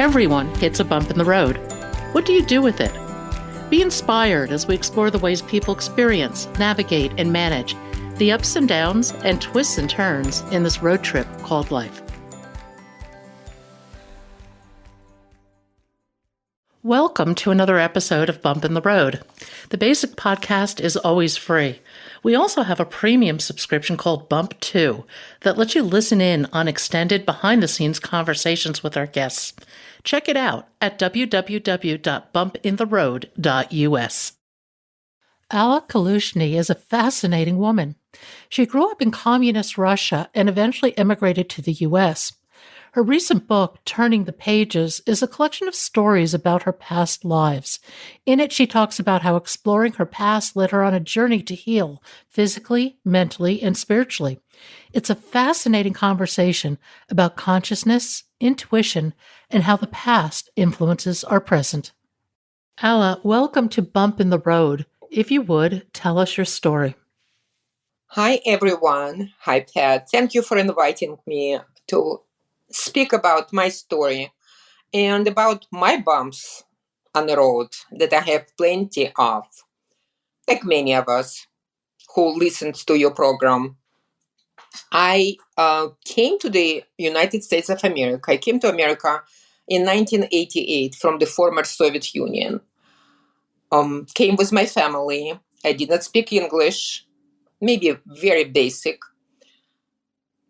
Everyone hits a bump in the road. What do you do with it? Be inspired as we explore the ways people experience, navigate, and manage the ups and downs and twists and turns in this road trip called life. Welcome to another episode of Bump in the Road. The basic podcast is always free. We also have a premium subscription called Bump 2 that lets you listen in on extended behind-the-scenes conversations with our guests. Check it out at www.bumpintheroad.us. Allah Kalushny is a fascinating woman. She grew up in communist Russia and eventually immigrated to the U.S. Her recent book, Turning the Pages, is a collection of stories about her past lives. In it, she talks about how exploring her past led her on a journey to heal physically, mentally, and spiritually. It's a fascinating conversation about consciousness, intuition, and how the past influences our present. Allah, welcome to Bump in the Road. If you would, tell us your story. Hi, everyone. Hi, Pat. Thank you for inviting me to speak about my story and about my bumps on the road that I have plenty of, like many of us who listens to your program. I came to the United States of America. I came to America in 1988 from the former Soviet Union. Came with my family. I did not speak English, maybe very basic.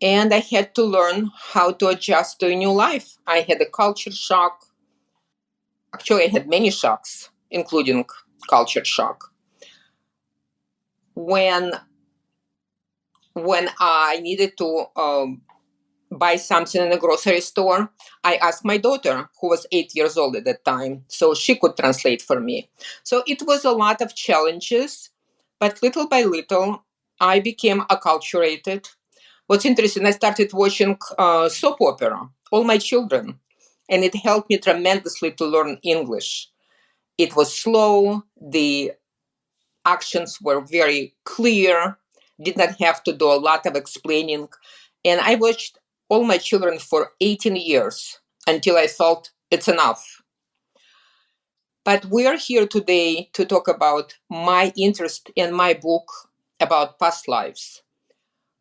And I had to learn how to adjust to a new life. I had a culture shock. Actually, I had many shocks, including culture shock. When I needed to buy something in a grocery store, I asked my daughter, who was 8 years old at that time, so she could translate for me. So it was a lot of challenges, but little by little, I became acculturated. What's interesting, I started watching soap opera, all my children, and it helped me tremendously to learn English. It was slow, the actions were very clear, did not have to do a lot of explaining, and I watched all my children for 18 years until I felt it's enough. But we are here today to talk about my interest in my book about past lives.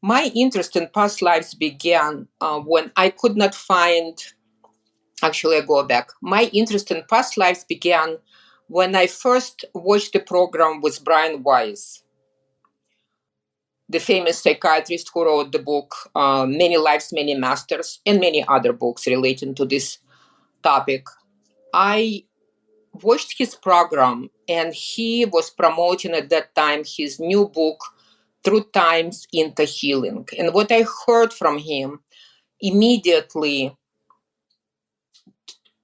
My interest in past lives began when I could not find, actually I go back. My interest in past lives began when I first watched the program with Brian Weiss, the famous psychiatrist who wrote the book, Many Lives, Many Masters, and many other books relating to this topic. I watched his program and he was promoting at that time his new book, Through Times into Healing. And what I heard from him immediately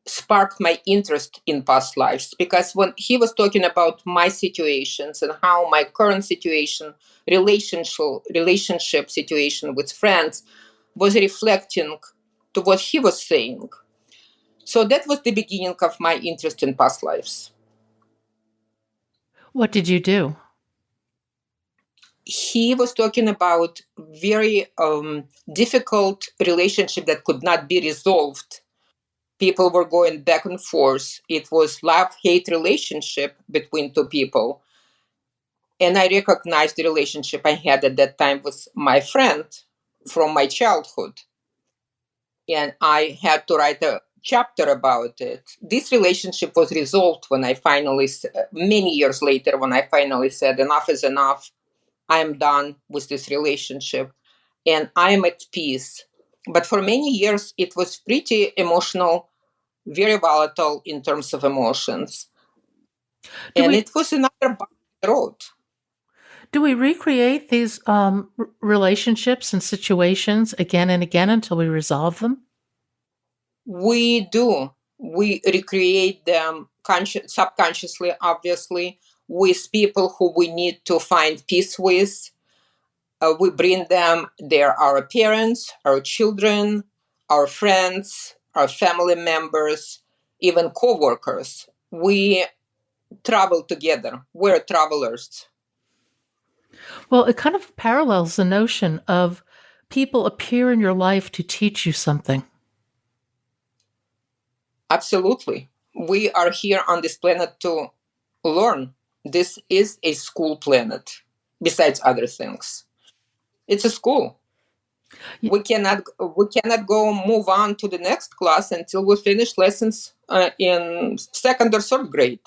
sparked my interest in past lives, because when he was talking about my situations and how my current situation, relationship situation with friends was reflecting to what he was saying. So that was the beginning of my interest in past lives. What did you do? He was talking about very difficult relationship that could not be resolved. People were going back and forth. It was love-hate relationship between two people. And I recognized the relationship I had at that time with my friend from my childhood. And I had to write a chapter about it. This relationship was resolved when I finally, many years later, when I finally said, enough is enough. I am done with this relationship and I am at peace. But for many years, it was pretty emotional, very volatile in terms of emotions. It was another road. Do we recreate these relationships and situations again and again until we resolve them? We do. We recreate them subconsciously, obviously, with people who we need to find peace with. We bring them. They're our parents, our children, our friends, our family members, even co-workers. We travel together. We're travelers. Well, it kind of parallels the notion of people appear in your life to teach you something. Absolutely. We are here on this planet to learn. This is a school planet, besides other things. It's a school. We cannot go move on to the next class until we finish lessons in second or third grade.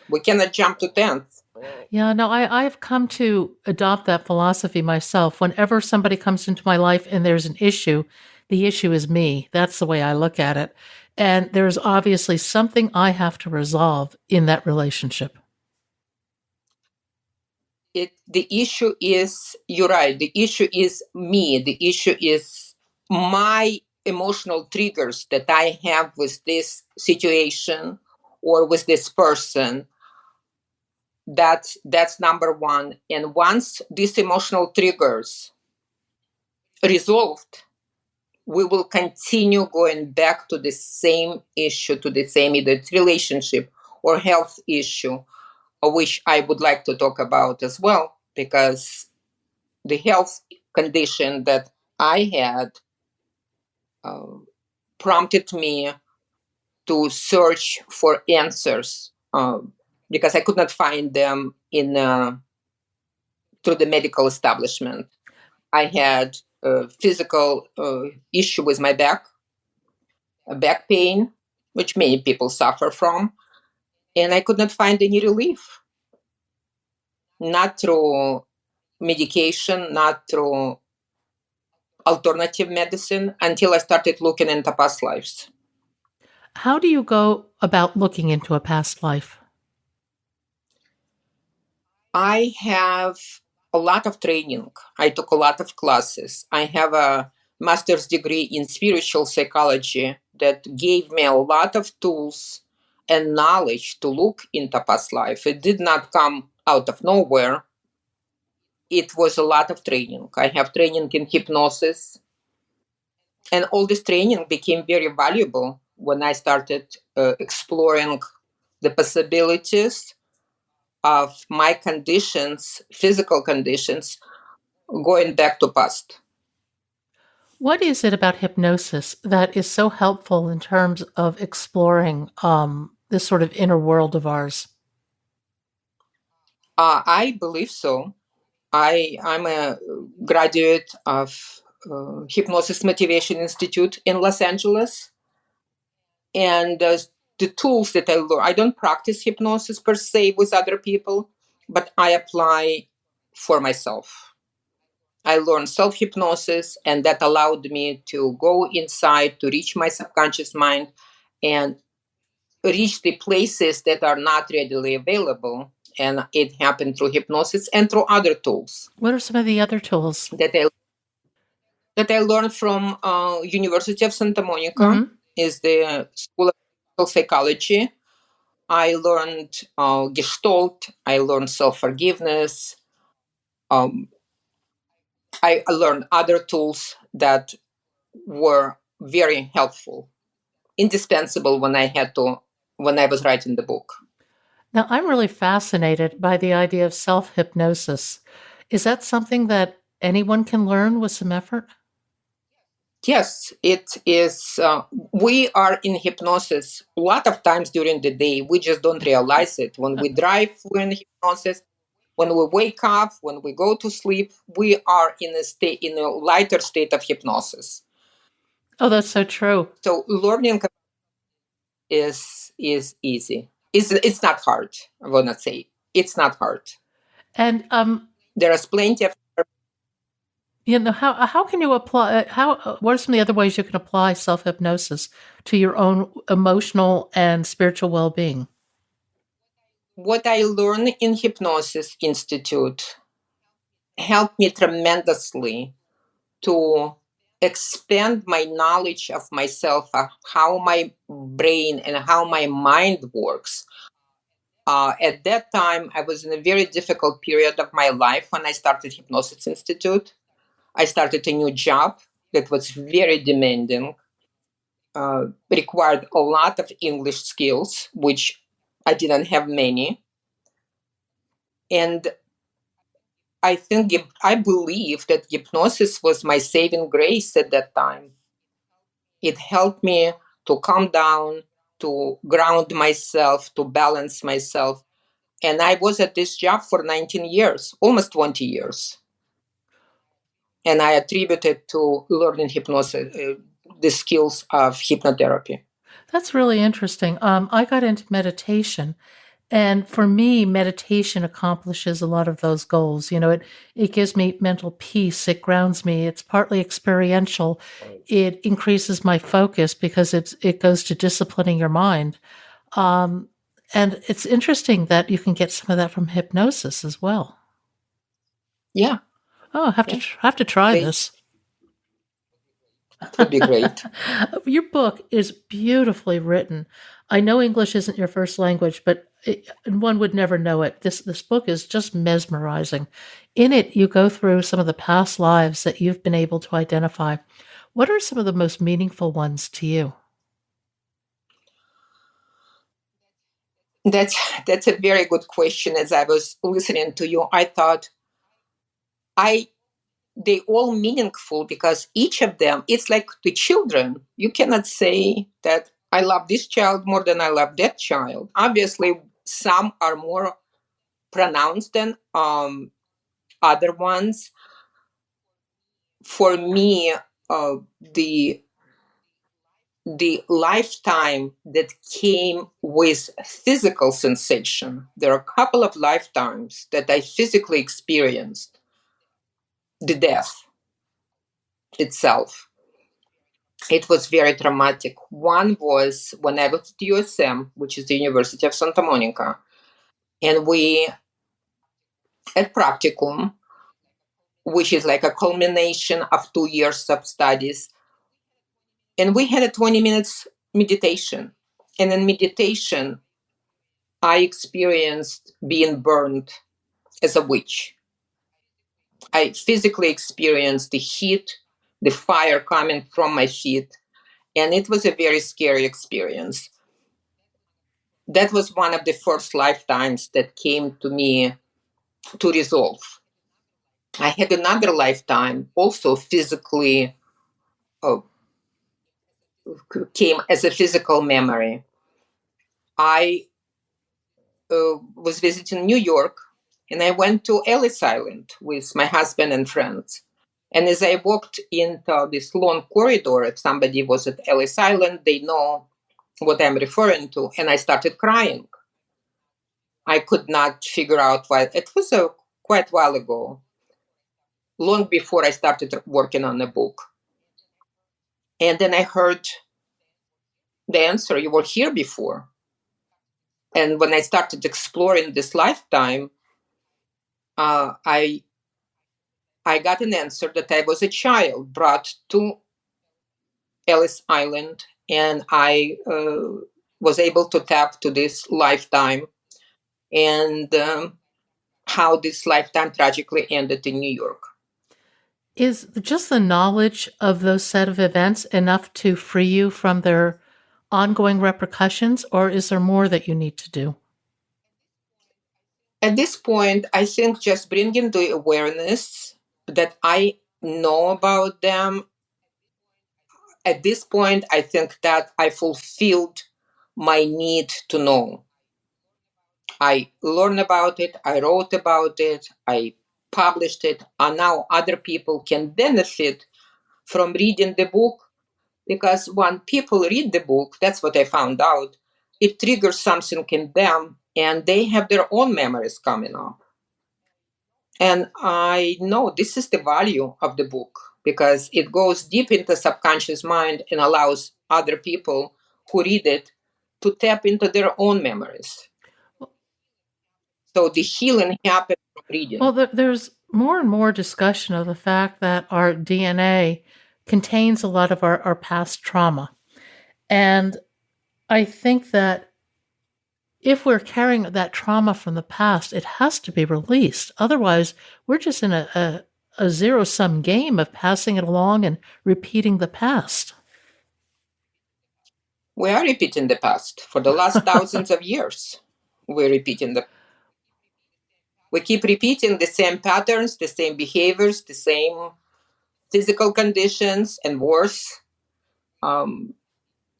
We cannot jump to 10th. Yeah, no, I've come to adopt that philosophy myself. Whenever somebody comes into my life and there's an issue, the issue is me. That's the way I look at it. And there's obviously something I have to resolve in that relationship. The issue is, you're right, the issue is me. The issue is my emotional triggers that I have with this situation or with this person. That's number one. And once these emotional triggers resolved, we will continue going back to the same issue, to the same either relationship or health issue, which I would like to talk about as well, because the health condition that I had prompted me to search for answers because I could not find them in through the medical establishment. I had a physical issue with my back, a back pain, which many people suffer from, and I could not find any relief. Not through medication, not through alternative medicine, until I started looking into past lives. How do you go about looking into a past life? I have a lot of training. I took a lot of classes. I have a master's degree in spiritual psychology that gave me a lot of tools and knowledge to look into past life. It did not come out of nowhere. It was a lot of training. I have training in hypnosis, and all this training became very valuable when I started exploring the possibilities of my conditions, physical conditions, going back to past. What is it about hypnosis that is so helpful in terms of exploring this sort of inner world of ours? I believe so. I'm a graduate of Hypnosis Motivation Institute in Los Angeles, and the tools that I learn, I don't practice hypnosis per se with other people, but I apply for myself. I learned self hypnosis, and that allowed me to go inside, to reach my subconscious mind, and reach the places that are not readily available. And it happened through hypnosis and through other tools What are some of the other tools? that I learned from University of Santa Monica, Mm-hmm. is the School of Clinical Psychology. I learned Gestalt. I learned self-forgiveness. Um, I learned other tools that were very helpful, indispensable when I was writing the book. Now, I'm really fascinated by the idea of self hypnosis. Is that something that anyone can learn with some effort? Yes, it is. We are in hypnosis a lot of times during the day. We just don't realize it. When we drive, we're in hypnosis. When we wake up, when we go to sleep, we are in a lighter state of hypnosis. Oh, that's so true. So learning is easy. It's not hard. I wanna say it's not hard. And There is plenty of. how can you apply what are some of the other ways you can apply self hypnosis to your own emotional and spiritual well being? What I learned in Hypnosis Institute helped me tremendously to expand my knowledge of myself, of how my brain and how my mind works. At that time, I was in a very difficult period of my life when I started Hypnosis Institute. I started a new job that was very demanding, required a lot of English skills, which I didn't have many. And I believe that hypnosis was my saving grace at that time. It helped me to calm down, to ground myself, to balance myself. And I was at this job for 19 years, almost 20 years. And I attribute it to learning hypnosis, the skills of hypnotherapy. That's really interesting. I got into meditation, and for me, meditation accomplishes a lot of those goals. It gives me mental peace. It grounds me. It's partly experiential. It increases my focus because it goes to disciplining your mind. And it's interesting that you can get some of that from hypnosis as well. Yeah. Oh, have to try this. It would be great. Your book is beautifully written. I know English isn't your first language, but one would never know it. This book is just mesmerizing. In it, you go through some of the past lives that you've been able to identify. What are some of the most meaningful ones to you? That's a very good question. As I was listening to you, I thought they all meaningful because each of them, it's like the children. You cannot say that I love this child more than I love that child. Obviously, some are more pronounced than other ones. For me, the lifetime that came with physical sensation. There are a couple of lifetimes that I physically experienced the death itself. It was very traumatic. One was when I was at USM, which is the University of Santa Monica, and we at practicum, which is like a culmination of 2 years of studies, and we had a 20 minutes meditation. And in meditation, I experienced being burned as a witch. I physically experienced the heat, the fire coming from my feet, and it was a very scary experience. That was one of the first lifetimes that came to me to resolve. I had another lifetime also physically uh, came as a physical memory. I was visiting New York and I went to Ellis Island with my husband and friends. And as I walked into this long corridor, if somebody was at Ellis Island, they know what I'm referring to. And I started crying. I could not figure out why. It was quite a while ago, long before I started working on the book. And then I heard the answer, you were here before. And when I started exploring this lifetime, I got an answer that I was a child brought to Ellis Island, and I was able to tap to this lifetime and how this lifetime tragically ended in New York. Is just the knowledge of those set of events enough to free you from their ongoing repercussions, or is there more that you need to do? At this point, I think just bringing the awareness that I know about them. At this point, I think that I fulfilled my need to know. I learned about it, I wrote about it, I published it, and now other people can benefit from reading the book because when people read the book, that's what I found out, it triggers something in them and they have their own memories coming up. And I know this is the value of the book because it goes deep into subconscious mind and allows other people who read it to tap into their own memories. So the healing happens from reading. Well, there's more and more discussion of the fact that our DNA contains a lot of our past trauma. And I think that if we're carrying that trauma from the past, it has to be released. Otherwise, we're just in a zero-sum game of passing it along and repeating the past. We are repeating the past. For the last thousands of years, we're repeating we keep repeating the same patterns, the same behaviors, the same physical conditions, and worse.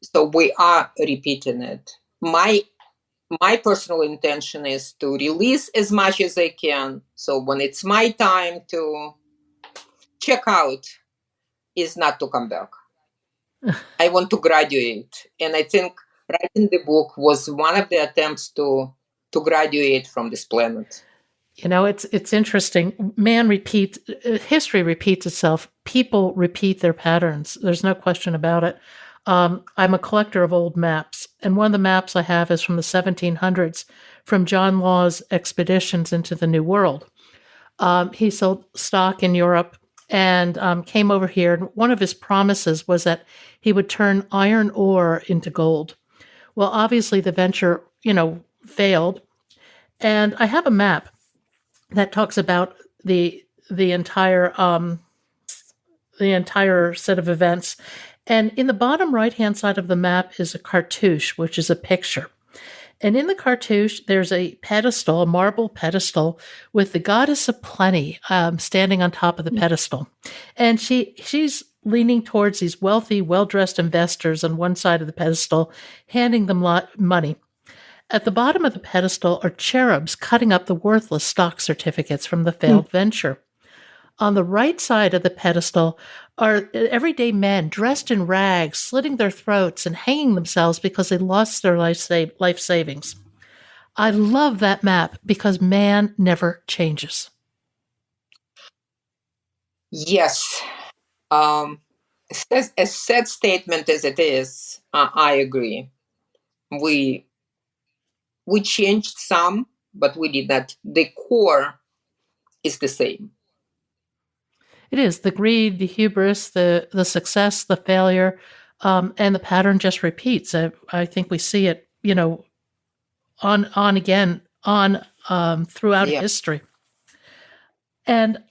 So we are repeating it. My personal intention is to release as much as I can. So when it's my time to check out, is not to come back. I want to graduate. And I think writing the book was one of the attempts to graduate from this planet. It's interesting. History repeats itself. People repeat their patterns. There's no question about it. I'm a collector of old maps, and one of the maps I have is from the 1700s, from John Law's expeditions into the New World. He sold stock in Europe and came over here. And one of his promises was that he would turn iron ore into gold. Well, obviously the venture, failed. And I have a map that talks about the entire set of events. And in the bottom right-hand side of the map is a cartouche, which is a picture. And in the cartouche, there's a pedestal, a marble pedestal, with the goddess of plenty standing on top of the pedestal. And she's leaning towards these wealthy, well-dressed investors on one side of the pedestal, handing them money. At the bottom of the pedestal are cherubs cutting up the worthless stock certificates from the failed venture. On the right side of the pedestal are everyday men dressed in rags, slitting their throats and hanging themselves because they lost their life savings. I love that map because man never changes. Yes. As sad statement as it is, I agree. We changed some, but we did not. The core is the same. It is the greed, the hubris, the success, the failure, and the pattern just repeats. I think we see it, on again, throughout history. And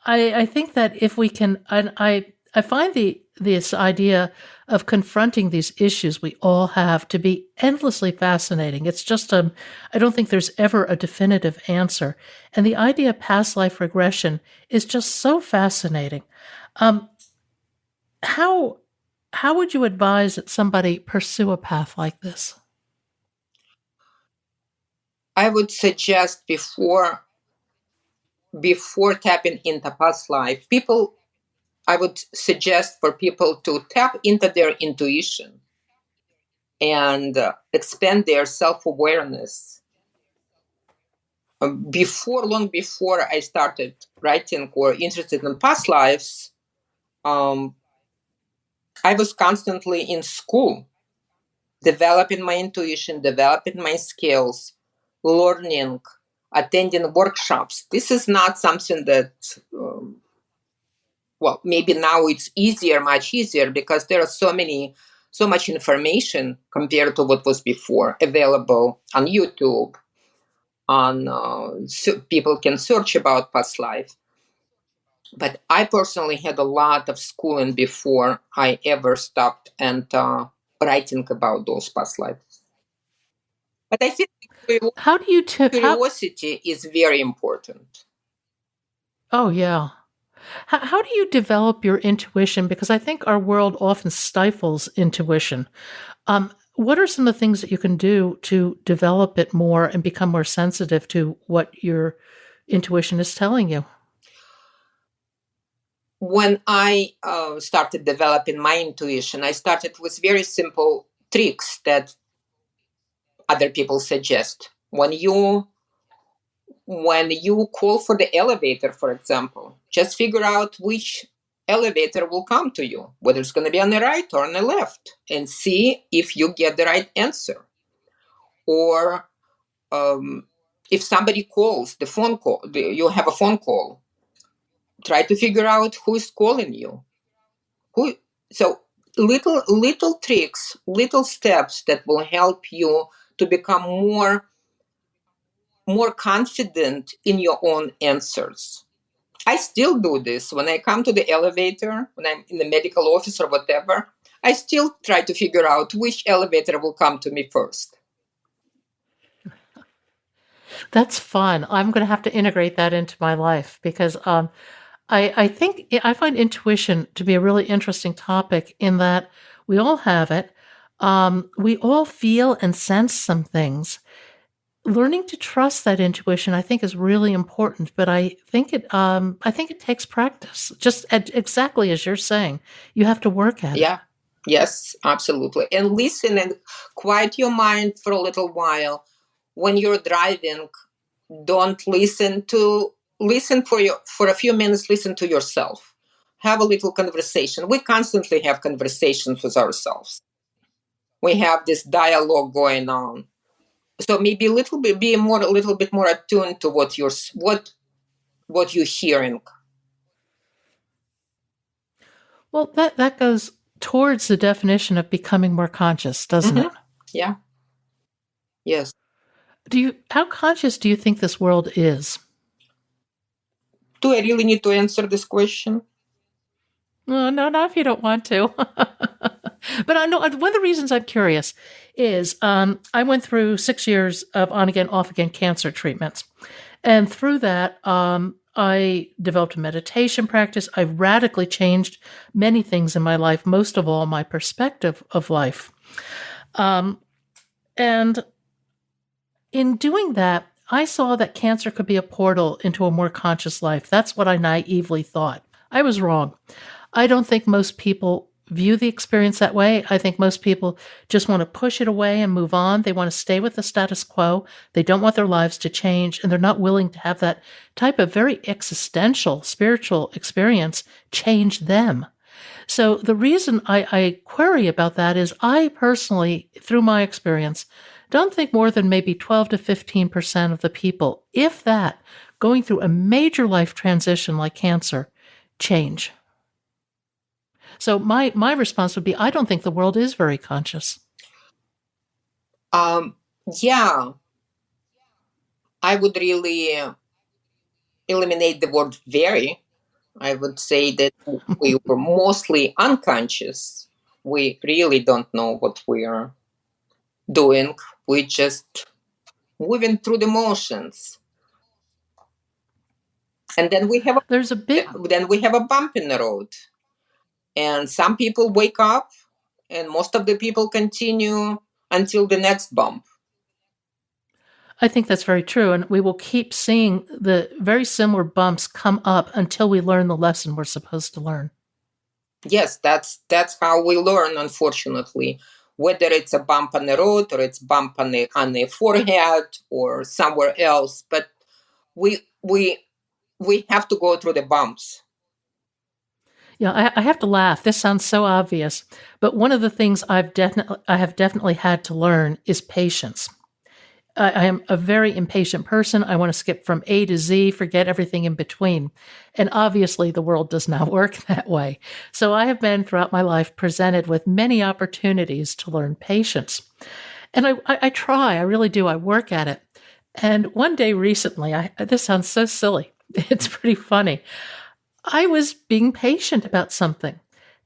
I think that if we can, I find this idea of confronting these issues we all have to be endlessly fascinating. It's just, I don't think there's ever a definitive answer. And the idea of past life regression is just so fascinating. How would you advise that somebody pursue a path like this? I would suggest before tapping into past life, I would suggest for people to tap into their intuition and expand their self-awareness. Long before I started writing or interested in past lives, I was constantly in school, developing my intuition, developing my skills, learning, attending workshops. This is not something that... well, maybe now it's much easier, because there are so much information compared to what was before available on YouTube. So people can search about past life. But I personally had a lot of schooling before I ever stopped and writing about those past lives. But I think curiosity is very important. Oh, yeah. How do you develop your intuition? Because I think our world often stifles intuition. What are some of the things that you can do to develop it more and become more sensitive to what your intuition is telling you? When I started developing my intuition, I started with very simple tricks that other people suggest. When you call for the elevator, for example, just figure out which elevator will come to you, whether it's going to be on the right or on the left, and see if you get the right answer. Or if somebody calls, you have a phone call, try to figure out who's calling you. So little tricks, little steps that will help you to become more confident in your own answers. I still do this when I come to the elevator, when I'm in the medical office or whatever. I still try to figure out which elevator will come to me first. That's fun. I'm going to have to integrate that into my life, because I find intuition to be a really interesting topic, in that we all have it. We all feel and sense some things. Learning to trust that intuition, I think, is really important. But I think it takes practice. Just exactly as you're saying, you have to work at it. Yeah. Yes, absolutely. And listen and quiet your mind for a little while. When you're driving, don't listen for a few minutes, listen to yourself. Have a little conversation. We constantly have conversations with ourselves. We have this dialogue going on. So maybe a little bit more attuned to what you're hearing. Well, that goes towards the definition of becoming more conscious, doesn't it? Yeah. Yes. How conscious do you think this world is? Do I really need to answer this question? No, not if you don't want to. But I know one of the reasons I'm curious is I went through 6 years of on again, off again cancer treatments. And through that, I developed a meditation practice. I radically changed many things in my life, most of all, my perspective of life. And in doing that, I saw that cancer could be a portal into a more conscious life. That's what I naively thought. I was wrong. I don't think most people view the experience that way. I think most people just want to push it away and move on. They want to stay with the status quo. They don't want their lives to change, and they're not willing to have that type of very existential, spiritual experience change them. So the reason I query about that is I personally, through my experience, don't think more than maybe 12 to 15% of the people, if that, going through a major life transition like cancer, change. So my response would be, I don't think the world is very conscious. Yeah, I would really eliminate the word very. I would say that we were mostly unconscious. We really don't know what we are doing. We just moving through the motions. And then we have a bump in the road. And some people wake up and most of the people continue until the next bump. I think that's very true. And we will keep seeing the very similar bumps come up until we learn the lesson we're supposed to learn. Yes, that's how we learn, unfortunately. Whether it's a bump on the road or it's bump on the forehead or somewhere else, but we have to go through the bumps. Yeah, I have to laugh. This sounds so obvious, but one of the things I have definitely had to learn is patience. I am a very impatient person. I want to skip from A to Z, forget everything in between. And obviously, the world does not work that way. So I have been throughout my life presented with many opportunities to learn patience. And I really do. I work at it. And one day recently, this sounds so silly. It's pretty funny. I was being patient about something.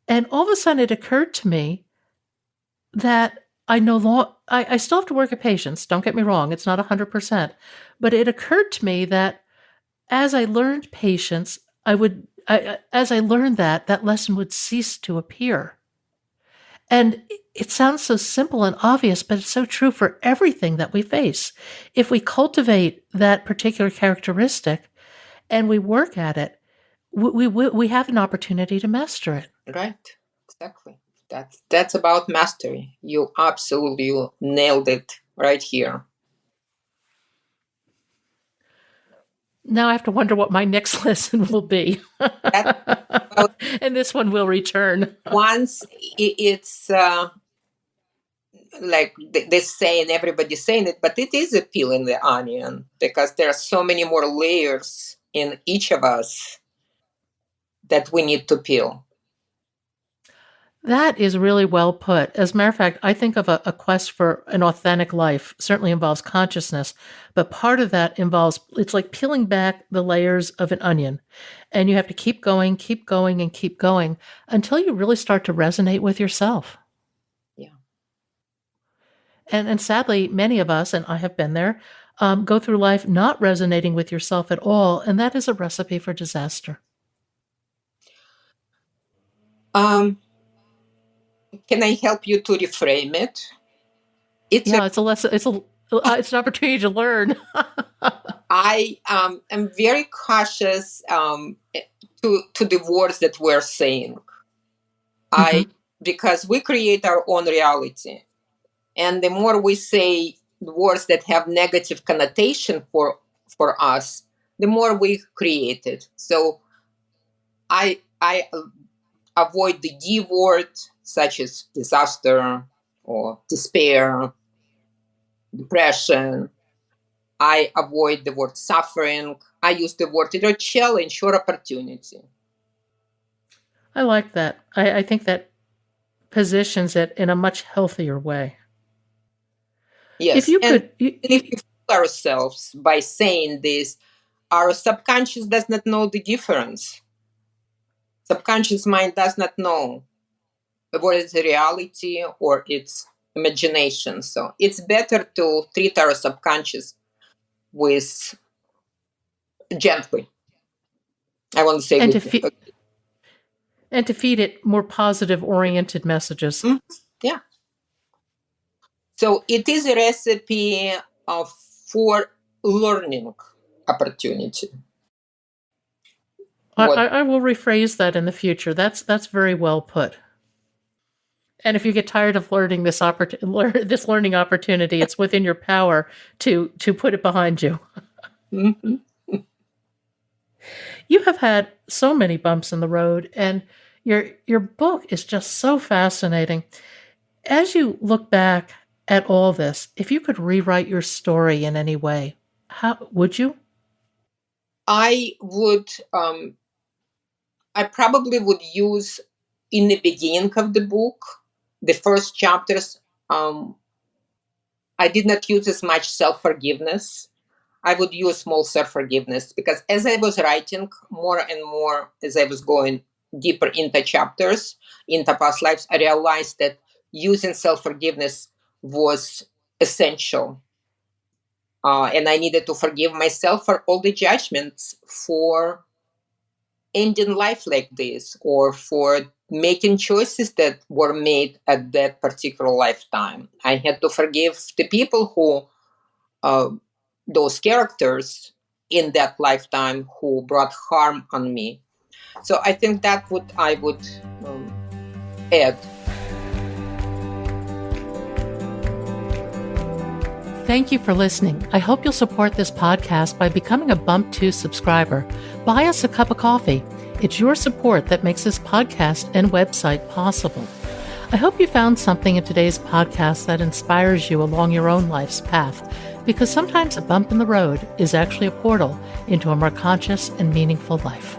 And all of a sudden, it occurred to me that I still have to work at patience. Don't get me wrong. It's not 100%. But it occurred to me that as I learned patience, as I learned that lesson would cease to appear. And it sounds so simple and obvious, but it's so true for everything that we face. If we cultivate that particular characteristic and we work at it, we have an opportunity to master it. Right. Exactly. That's about mastery. You nailed it right here. Now I have to wonder what my next lesson will be. And this one will return. Once it's like they're saying, everybody's saying it, but it is a peel in the onion because there are so many more layers in each of us that we need to peel. That is really well put. As a matter of fact, I think of a quest for an authentic life certainly involves consciousness, but part of that involves, it's like peeling back the layers of an onion. And you have to keep going, and keep going until you really start to resonate with yourself. Yeah. And sadly, many of us, and I have been there, go through life not resonating with yourself at all. And that is a recipe for disaster. Can I help you to reframe it? It's a lesson. It's an opportunity to learn. I am very cautious to the words that we're saying. Because we create our own reality. And the more we say words that have negative connotation for us, the more we create it. So I avoid the D word, such as disaster or despair, depression. I avoid the word suffering. I use the word either challenge or opportunity. I like that. I think that positions it in a much healthier way. Yes. If you could, if we fool ourselves by saying this, our subconscious does not know the difference. Subconscious mind does not know what is reality or its imagination. So it's better to treat our subconscious with gently. I want to say and to feed it more positive oriented messages. Yeah. So it is a recipe for learning opportunity. I will rephrase that in the future. That's very well put. And if you get tired of learning this learning opportunity, it's within your power to put it behind you. You have had so many bumps in the road, and your book is just so fascinating. As you look back at all this, if you could rewrite your story in any way, how would you? I would. I probably would use in the beginning of the book, the first chapters. I did not use as much self-forgiveness. I would use more self-forgiveness because as I was writing more and more, as I was going deeper into chapters, into past lives, I realized that using self-forgiveness was essential. And I needed to forgive myself for all the judgments for ending life like this or for making choices that were made at that particular lifetime. I had to forgive the people who, those characters in that lifetime who brought harm on me. So I think that I would add. Thank you for listening. I hope you'll support this podcast by becoming a Bump 2 subscriber. Buy us a cup of coffee. It's your support that makes this podcast and website possible. I hope you found something in today's podcast that inspires you along your own life's path, because sometimes a bump in the road is actually a portal into a more conscious and meaningful life.